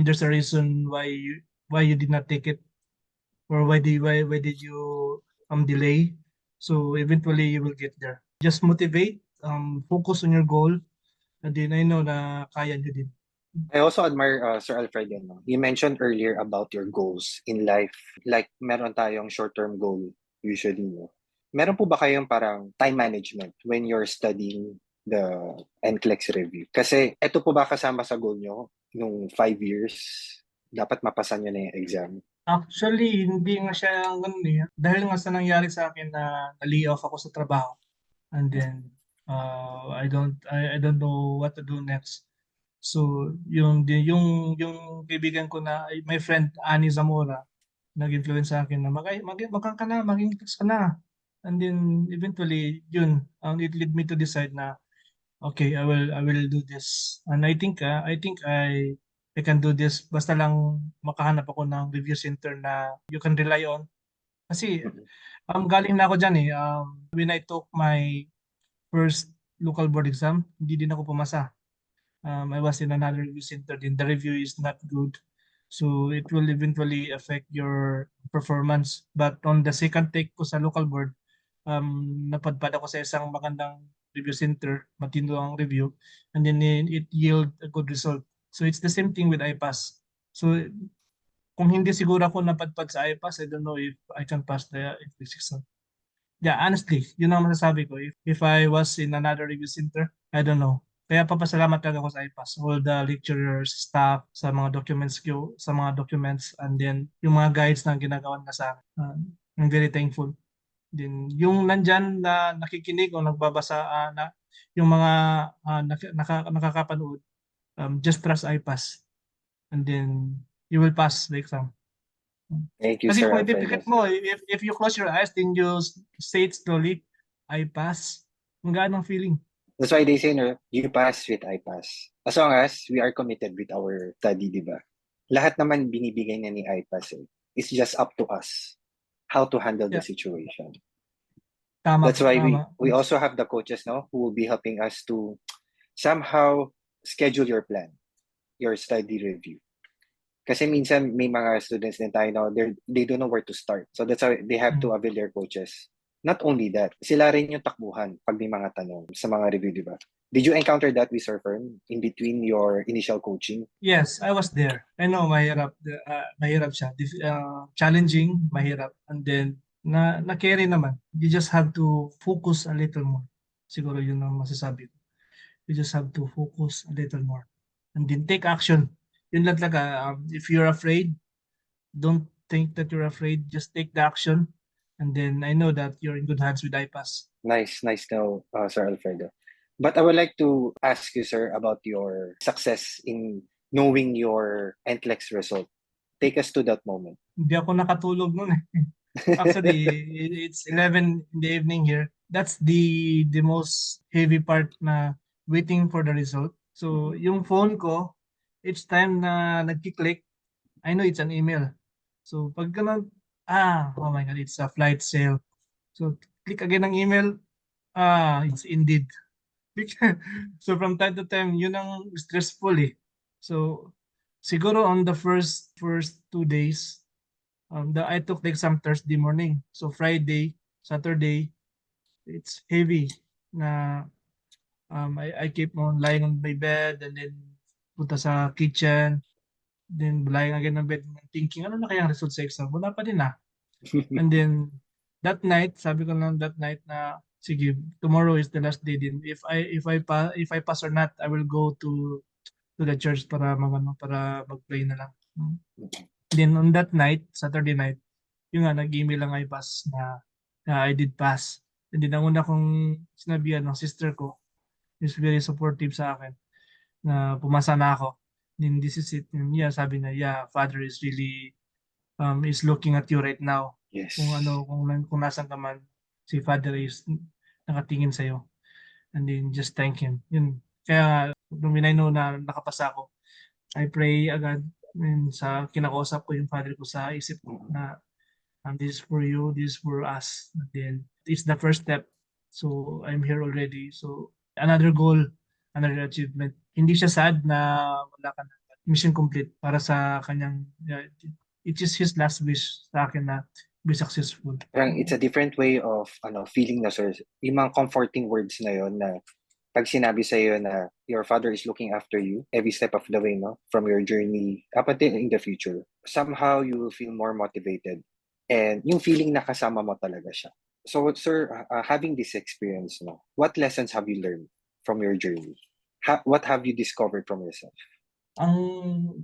there's a reason why you did not take it or why did you delay. So eventually you will get there. Just motivate, focus on your goal, and then I know na kaya nyo din. I also admire Sir Alfredo. No? You mentioned earlier about your goals in life. Like, meron tayong short-term goal usually. No? Meron po ba kayong parang time management when you're studying the NCLEX review? Kasi ito po ba kasama sa goal nyo nung 5 years? Dapat mapasa nyo na yung exam. Actually, hindi nga siya ganun eh. Dahil nga sa nangyari sa akin na na-lay off ako sa trabaho. And then I don't know what to do next. So yung kaibigan ko na my friend Ani Zamora nag-influence sa akin na magkang ka na, maging text ka na. And then eventually it led me to decide na okay, I will do this. And I think I can do this basta lang makahanap ako ng review center na you can rely on. Kasi galing na ako diyan eh. When I took my first local board exam, hindi din ako pumasa. I was in another review center, then the review is not good. So it will eventually affect your performance. But on the second take ko sa local board, napadpad ako sa isang magandang review center, matino ang review, and then it yield a good result. So it's the same thing with IPAS. So kung hindi siguro ako napadpad sa IPAS, I don't know if I can pass the NCLEX exam. Yeah, honestly, yun ang masasabi ko. If I was in another review center, I don't know. Kaya papasalamat talaga ako sa IPAS. All the lecturers, staff, sa mga documents ko, sa mga documents, and then yung mga guides na ginagawa na sa akin. I'm very thankful. Then yung nandyan na nakikinig o nagbabasa na yung mga nakakapanood, just trust IPAS. And then you will pass the exam. Thank you, Kasi Sir kung Alfredo. ipipikit mo, if you close your eyes, then you say it slowly, I pass. Ang gaan ng feeling. That's why they say, no, you pass with I pass. As long as we are committed with our study, di ba? Lahat naman binibigay na ni IPAS eh. It's just up to us how to handle the Yeah, situation. tama That's po, why tama. we also have the coaches now who will be helping us to somehow schedule your plan, your study review. Kasi minsan may mga students din tayo na they don't know where to start. So that's why they have to avail their coaches. Not only that, sila rin yung takbuhan pag may mga tanong sa mga review, di ba? Did you encounter that with Sir Fern in between your initial coaching? Yes, I was there. I know mahirap, mahirap siya. Challenging, mahirap. And then, na-carry naman. You just have to focus a little more. Siguro yun ang masasabi ko. You just have to focus a little more. And then take action. Yun lang talaga. If you're afraid, don't think that you're afraid. Just take the action. And then I know that you're in good hands with IPAS. Nice to know, Sir Alfredo. But I would like to ask you, sir, about your success in knowing your NCLEX result. Take us to that moment. Hindi ako nakatulog noon eh. Actually, it's 11 in the evening here. That's the most heavy part na waiting for the result. So, yung phone ko, each time na nagki-click, I know it's an email. So, pag ganun, oh my God, it's a flight sale. So, click again ng email, it's indeed. So, from time to time, yun ang stressful eh. So, siguro on the first 2 days, I took the exam Thursday morning. So Friday, Saturday, it's heavy na I keep on lying on my bed and then punta sa kitchen, then lying again on bed thinking, ano na kaya ang result sa exam? Wala pa din ah. And then that night, sabi ko lang that night na sige, tomorrow is the last day din. If I pass or not, I will go to the church para para mag-pray na lang. Then on that night, Saturday night, yung nga, nag-email lang ay pass na I did pass. And then ang una kong sinabihan ng sister ko is very supportive sa akin na pumasa na ako. Then this is it. And yeah, sabi na, yeah, Father is really is looking at you right now. Yes. Kung nasan ka man, si Father is nakatingin sa'yo. And then just thank Him. Yun. Kaya nung I know na nakapasa ako, I pray agad sa kinakausap ko yung Father ko sa isip ko na this is for you, this is for us. And then it's the first step. So I'm here already. So another goal, another achievement. Hindi siya sad na wala ka na. Mission complete para sa kanyang, it is his last wish sa akin na be successful. Parang it's a different way of feeling na, sir. Yung mga comforting words na yon na pag sinabi sa iyo na your Father is looking after you every step of the way, no, from your journey up until in the future, somehow you will feel more motivated and yung feeling na kasama mo talaga siya. So, sir, having this experience, no, what lessons have you learned from your journey? What have you discovered from yourself?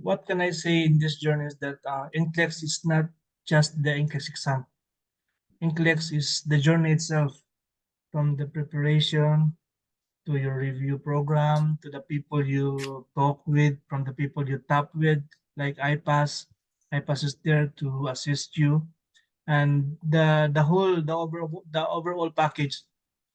What can I say in this journey is that NCLEX is not just the NCLEX exam. NCLEX is the journey itself, from the preparation to your review program, to the people you talk with, from the people you tap with, like IPAS. IPAS is there to assist you, and the overall package.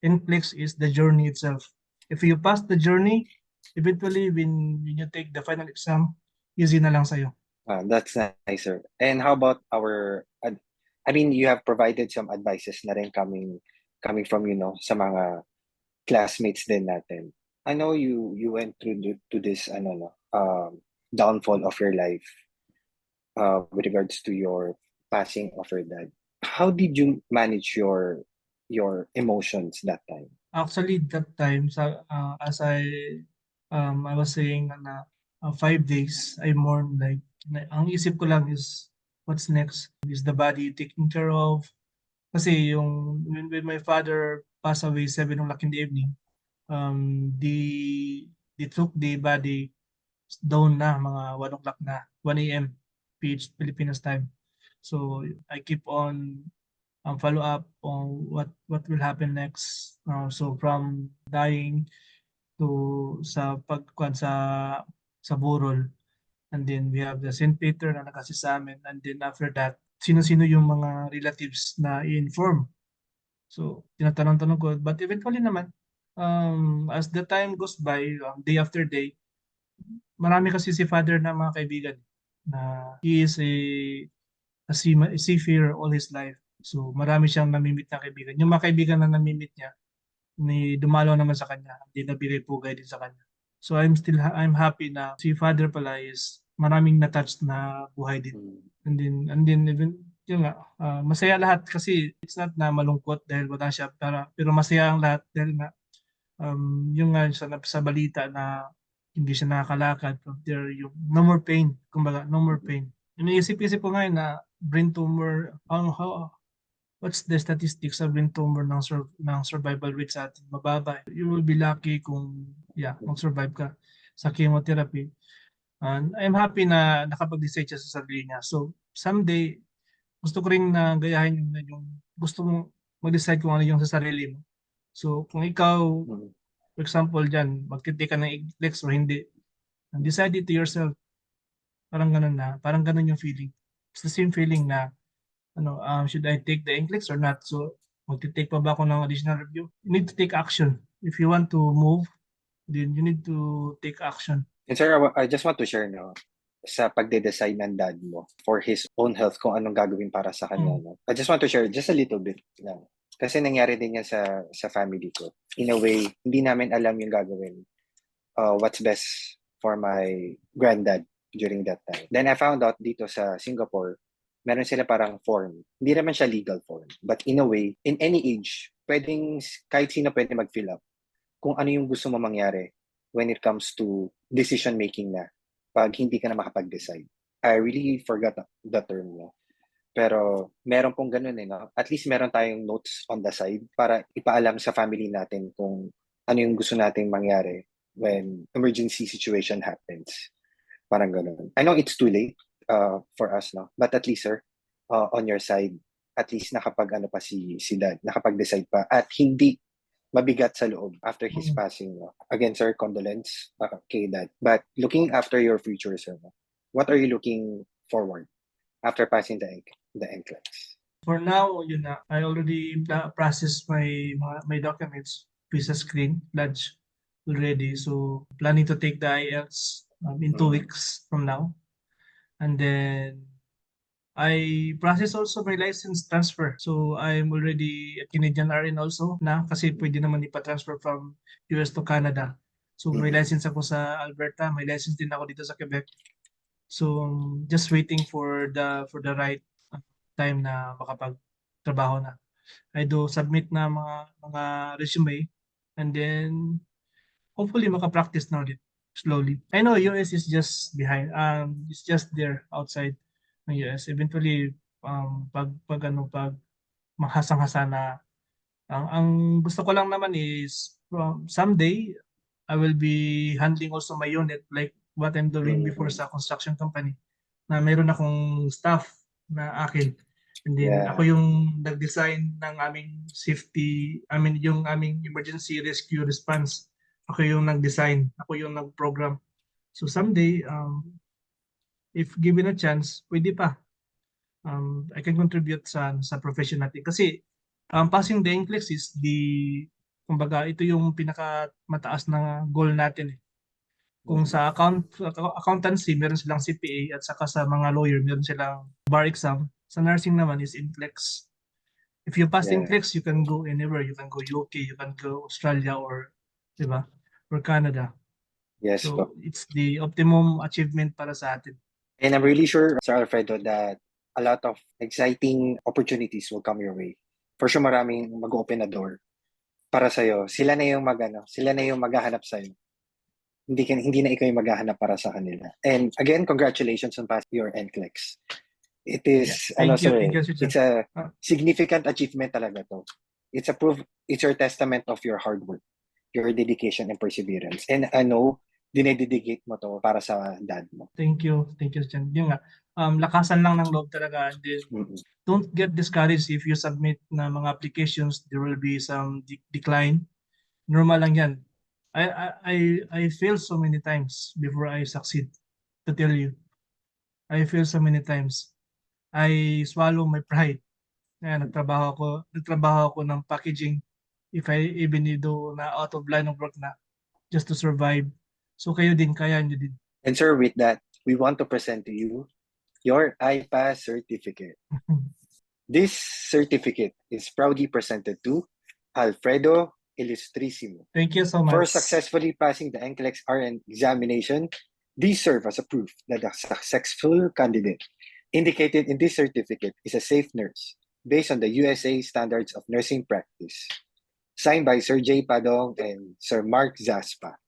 NCLEX is the journey itself. If you pass the journey, eventually when you take the final exam, easy na lang sa'yo. That's nice, sir. And how about I mean, you have provided some advices na rin coming from, sa mga classmates din natin. I know you went through to this downfall of your life with regards to your passing of your dad. How did you manage your emotions that time? Actually, that time, as I was saying na 5 days, I mourned like, ang isip ko lang is, what's next? Is the body taken care of? Kasi when my father passed away 7 o'clock in the evening, they took the body down na mga 1 o'clock na, 1 a.m. PH Philippines time. So I keep on follow up on what will happen next. So from dying to sa pagkuan sa burol, and then we have the St. Peter na nakasi sa amin, and then after that sino-sino yung mga relatives na i-inform. So tinatanong-tanong ko, but eventually naman, as the time goes by, day after day, marami kasi si father na mga kaibigan na he is a seafarer all his life. So marami siyang namimit na kaibigan. Yung mga kaibigan na namimit niya, ni dumalaw naman sa kanya, hindi nabigay pugay din sa kanya. So I'm happy na si father pala is maraming na-touch na buhay din. Mm. And then even yun nga, masaya lahat kasi it's not na malungkot dahil wala siya, pero masaya ang lahat dahil nga yung nga sa balita na hindi siya nakakalakad from there, yung no more pain, kumbaga no more pain. Iniisip-isip ko ngayon na brain tumor, what's the statistics sa brain tumor ng survival rate sa atin? Mababa. You will be lucky kung mag-survive ka sa chemotherapy. And I'm happy na nakapag-decide siya sa sarili niya. So someday, gusto ko rin na gayahin yung gusto mo mag-decide kung ano yung sa sarili mo. So kung ikaw, Mm. for example dyan, magtitake ka ng Iglex o hindi, and decide it to yourself, parang ganun yung feeling. It's the same feeling na should I take the NCLEX or not? So, magti-take pa ba ako ng additional review? You need to take action. If you want to move, then you need to take action. And sir, I just want to share no, sa pagde-decide ng dad mo for his own health kung anong gagawin para sa kanya. No? I just want to share just a little bit lang. Kasi nangyari din yan sa family ko. In a way, hindi namin alam yung gagawin. What's best for my granddad during that time. Then I found out dito sa Singapore, meron sila parang form. Hindi naman siya legal form. But in a way, in any age, kahit sino pwede mag-fill up kung ano yung gusto mo mangyari when it comes to decision making na pag hindi ka na makapag-decide. I really forgot the term mo. Pero meron pong ganun no? At least meron tayong notes on the side para ipaalam sa family natin kung ano yung gusto nating mangyari when emergency situation happens. Parang ganun. I know it's too late for us, no? But at least, sir, on your side, at least nakapag si dad, nakapag-decide pa at hindi mabigat sa loob after his passing. No? Again, sir, condolence kay dad. But looking after your future, sir, no? What are you looking forward after passing the NCLEX? For now, yun na, I already processed my documents, visa screen, lodge already. So, planning to take the IELTS in 2 weeks from now. And then, I process also my license transfer. So, I'm already a Canadian RN also na kasi pwede naman ipa-transfer from US to Canada. So, may license ako sa Alberta, may license din ako dito sa Quebec. So, just waiting for the right time na makapagtrabaho na. I do submit na mga resume, and then hopefully makapractice na ulit slowly. I know US is just behind. It's just there outside ng US. Eventually, pag mahasang-hasa na, ang gusto ko lang naman is someday I will be handling also my unit like what I'm doing before sa construction company, na mayroon akong staff na akin. And then Yeah. ako yung nag-design ng aming safety, yung aming emergency rescue response. Ako yung nag-design, ako yung nag-program. So someday, if given a chance, pwede pa. I can contribute sa profession natin. Kasi passing the NCLEX is kumbaga, ito yung pinaka mataas na goal natin eh. Kung sa accountancy, meron silang CPA, at saka sa mga lawyer, meron silang bar exam. Sa nursing naman is NCLEX. If you pass Yeah. NCLEX, you can go anywhere. You can go UK, you can go Australia or, di ba? Or Canada. Yes po. So it's the optimum achievement para sa atin. And I'm really sure, Sir Alfredo, that a lot of exciting opportunities will come your way. For sure, maraming mag-open na door para sa'yo. Sila na yung sila na yung maghahanap sa'yo. Hindi na ikaw yung maghahanap para sa kanila. And again, congratulations on passing your NCLEX. It is, Thank you, sir, thank you, Sir Jan. it's a Ah. significant achievement talaga to. It's a proof, it's your testament of your hard work, your dedication and perseverance. And I know, dinededicate mo to para sa dad mo. Thank you, Sir Jan. Yun nga, lakasan lang ng loob talaga. And then, don't get discouraged if you submit na mga applications, there will be some decline. Normal lang yan. I fail so many times before I succeed, to tell you. I fail so many times. I swallow my pride. Ayan, nagtrabaho ako ng packaging if I even do na out of line of work na just to survive. So kayo din, kaya nyo din. And sir, with that, we want to present to you your IPAS certificate. This certificate is proudly presented to Alfredo Illustrissimo. Thank you so much. For successfully passing the NCLEX RN examination, these serve as a proof that a successful candidate indicated in this certificate is a safe nurse based on the USA Standards of Nursing Practice. Signed by Sir J. Padong and Sir Mark Zaspa.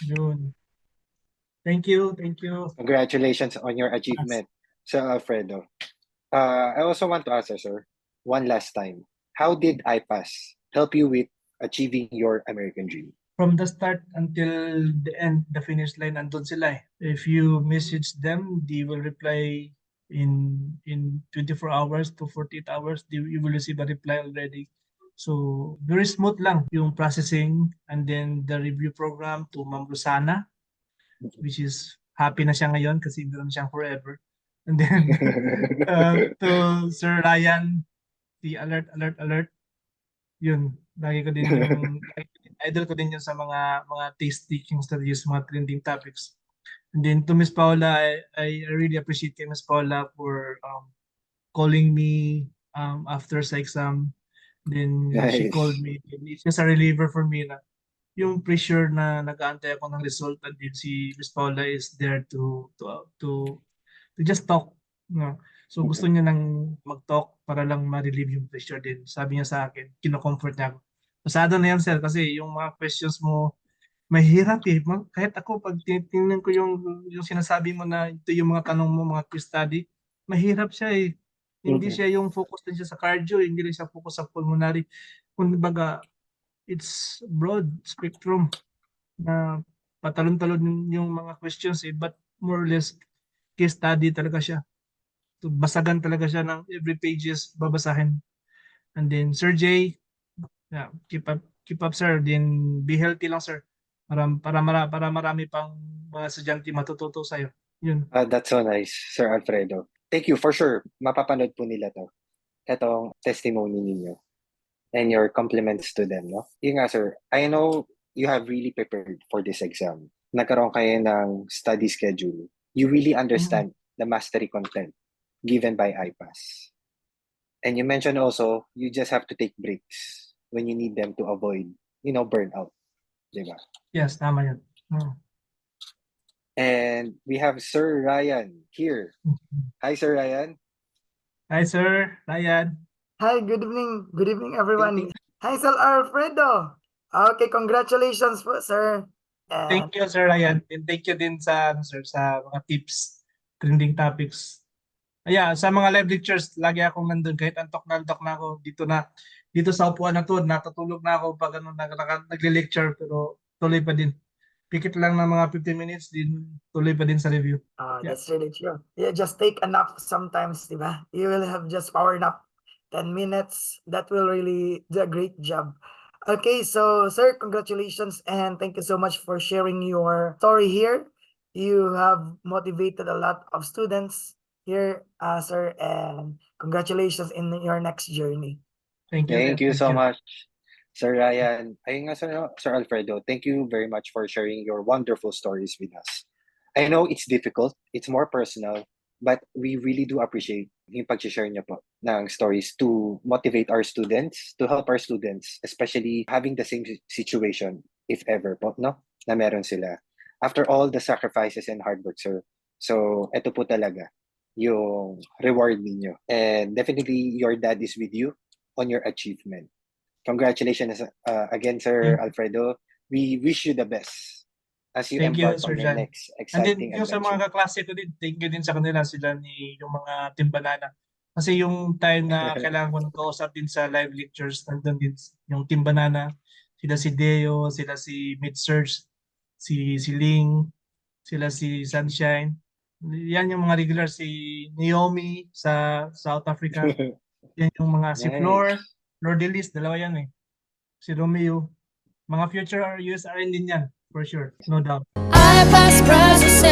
Yun. Thank you, thank you. Congratulations on your achievement, Sir Alfredo. I also want to ask you, sir, one last time, how did IPAS help you with achieving your American dream? From the start until the end, the finish line, andun sila eh. If you message them, they will reply in 24 hours to 48 hours. You will receive a reply already. So, very smooth lang yung processing, and then the review program to Ma'am Rosana, which is happy na siya ngayon kasi meron siyang forever. And then to Sir Ryan, the alert. Yun, lagi ko din yung idol ko din yun sa mga taste teaching studies, mga trending topics. And then to Miss Paula, I really appreciate kay Miss Paula for calling me after sa exam. Then she Nice. called me. It's just a reliever for me na yung pressure na nag-aantay ako ng result, and then si Miss Paula is there to just talk. No? So gusto niya nang mag-talk para lang ma-relieve yung pressure din. Sabi niya sa akin, kino-comfort niya ako. Pasado na yan, sir, kasi yung mga questions mo, mahirap eh. Kahit ako, pag tinitingnan ko yung sinasabi mo na ito yung mga tanong mo, mga quiz study, mahirap siya eh. Hindi siya yung focus din siya sa cardio, hindi rin siya focus sa pulmonary. Kung baga, it's broad spectrum na patalon-talon yung mga questions eh, but more or less case study talaga siya. So, basagan talaga siya ng every pages babasahin. And then Sir J, yeah, keep up sir, then be healthy lang sir. Para marami pang mga estudyante matututo sa iyo. Yun. That's so nice, Sir Alfredo. Thank you. For sure, mapapanood po nila to. Itong testimony ninyo and your compliments to them, no? Yun nga, sir. I know you have really prepared for this exam. Nagkaroon kayo ng study schedule. You really understand the mastery content given by IPAS. And you mentioned also, you just have to take breaks when you need them to avoid, burnout. Diba? Yes, tama yun. And we have Sir Ryan here. Hi, Sir Ryan. Hi, Sir Ryan. Hi, good evening. Good evening, everyone. Hi, Sir Alfredo. Okay, congratulations po, sir. Thank you, Sir Ryan. And thank you din sa mga tips, trending topics. Sa mga live lectures, lagi akong nandun. Kahit antok na ako dito sa upuan na to, natutulog na ako pag nagle-lecture, pero tuloy pa din. Pikit lang ng mga 15 minutes, din tuloy pa din sa review. That's really true. Yeah, just take a nap sometimes, diba? You will have just power nap 10 minutes. That will really do a great job. Okay, so sir, congratulations and thank you so much for sharing your story here. You have motivated a lot of students here, sir, and congratulations in your next journey. Thank you. Thank you so much, Sir Ryan. Ayun nga, Sir Alfredo, thank you very much for sharing your wonderful stories with us. I know it's difficult, it's more personal, But we really do appreciate yung pag-share niyo po ng stories to motivate our students, to help our students, especially having the same situation, if ever po, no? Na meron sila. After all the sacrifices and hard work, sir. So, ito po talaga yung reward ninyo. And definitely, your dad is with you on your achievement. Congratulations again, Sir Alfredo. We wish you the best as you Thank you, embark Sir on your Jan. next And then exciting yung sa adventure. mga kaklase ko din, thank you din sa kanila, sila ni yung mga Team Banana. Kasi yung time na kailangan ko nang kausap din sa live lectures, nandun din yung Team Banana, sila si Deo, sila si Mid-Surge, si Ling, sila si Sunshine. Yan yung mga regular, si Naomi sa South Africa. Yan yung mga si Flor, Nice. Flor Delis, dalawa yan eh. Si Romeo. Mga future USRN din yan, for sure, no doubt. I pass presents